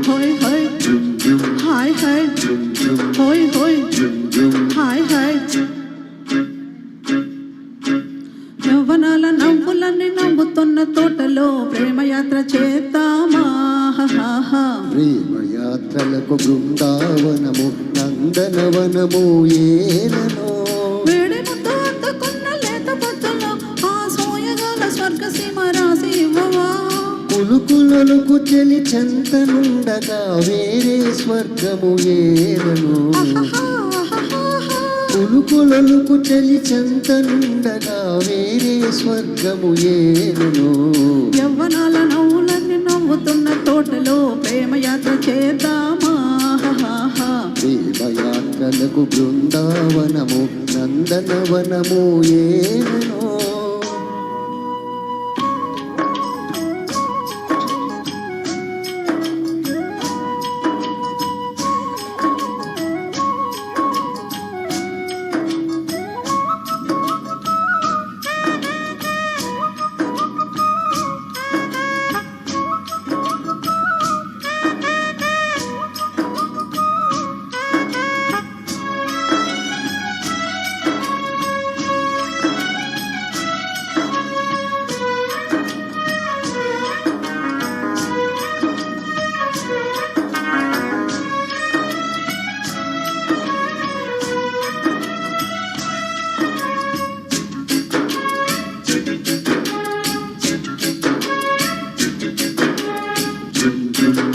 హోయ్ హోయ్ hi hi హోయ్ హోయ్ హాయ్ హాయ్ యవ్వనాల నవ్వులన్నీ నవ్వుతున్న తోటలో ప్రేమయాత్ర చేద్దామా ప్రేమయాత్రలకు బృందావనము నందనవనము ఏలనో వేడిముతో అద్దకున్న లేత పొద్దులో ఆ సోయగాల స్వర్గసీమ రాసి ఇవ్వవా కులుకులకు చెలి చెంతనుండగా వేరే స్వర్గము ఏలను కులుకులకు చెలి చెంతనుండగా వేరే స్వర్గము ఏలను యవ్వనాల నవ్వులన్నీ నవ్వుతున్న తోటలో ప్రేమయాత్ర చేద్దామా ప్రేమయాత్రలకు బృందావనము నందనవనము ఏలను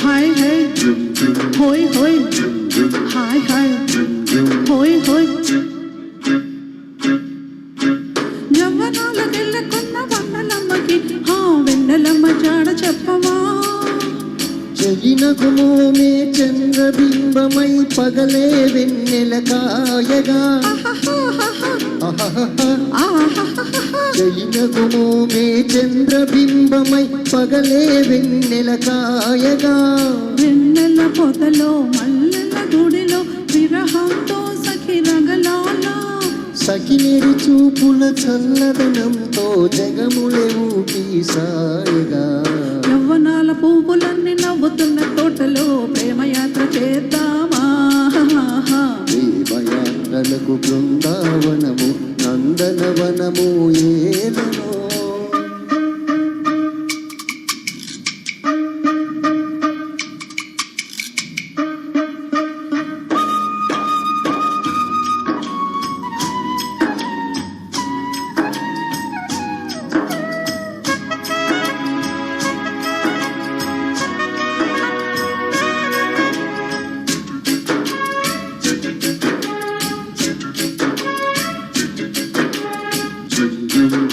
హాయ్ హాయ్ హోయ్ హోయ్ హాయ్ హాయ్ హోయ్ హోయ్ యవ్వనాల గెల్లకున్న వన్నలమ్మకి వెన్నెలమ్మ జాడ చెప్పవా చెలినగుమోమే చంద్రబింబమై పగలే వెన్నెల కాయగా చెలినగుమోమే చంద్రబింబమై పగలే వెన్నెల కాయగా వెన్నెల పొదలో మల్లెల గుడిలో విరహంతో సఖి రగలాలా సఖినేరి చూపుల చల్లదనంతో జగములే ఊపి సాయగా యవ్వనాల పువ్వులన్నీ నవ్వుతున్న తోటలో ప్రేమయాత్ర చేద్దామా ప్రేమయాత్రలకు బృందావనము నందనవనము ఏలనో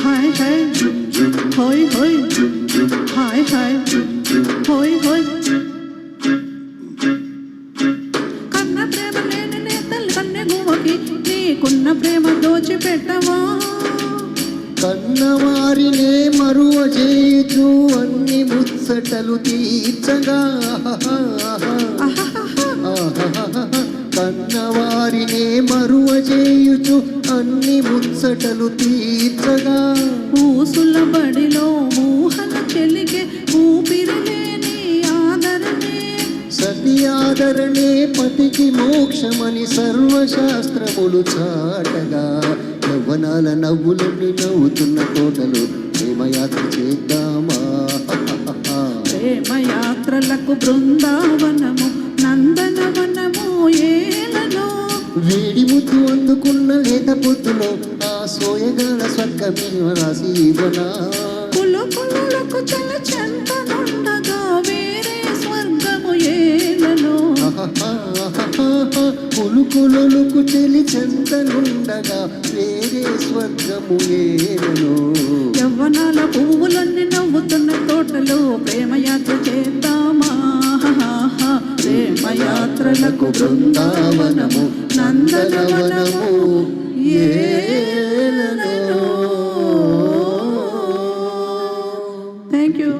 హాయ్ హాయ్ హోయ్ హోయ్ హాయ్ హాయ్ హోయ్ హోయ్ కన్న ప్రేమ లేని నేతలు కన్నె గువ్వకి నీకున్న ప్రేమ దోచిపెట్టవా కన్నవారినే మరువ చేయుచు అన్ని ముచ్చటలు తీర్చగా కన్నవారినే మరువ చేయుచు అన్ని ముచ్చటలు తీర్చగా ఊసుల బడిలో ఊహల చెలిగే ఊపిరిలేని ఆదరణే సతి ఆదరణే పతికి మోక్షమని సర్వశాస్త్రములు చాటగా యవ్వనాల నవ్వులన్నీ నవ్వుతున్న తోటలు ప్రేమయాత్ర చేద్దామా ప్రేమయాత్రలకు బృందావనము నందనవనము ఏలనో వేడి ముద్దు అందుకున్న లేత పొద్దులో ఆ సోయగాల స్వర్గమీవ రాసి ఇవ్వనా కులుకులకు చల చెంతనుండగా వేరే స్వర్గము ఏలనో కులుకులకు చెలి చెంతనుండగా వేరే స్వర్గము ఏలనో యవ్వనాల పువ్వులన్నీ నవ్వుతున్న తోటలో ప్రేమయాత్ర చేద్దామా ప్రేమయాత్రలకు బృందావనము నంద నందనవనము ఏలనో. Thank you.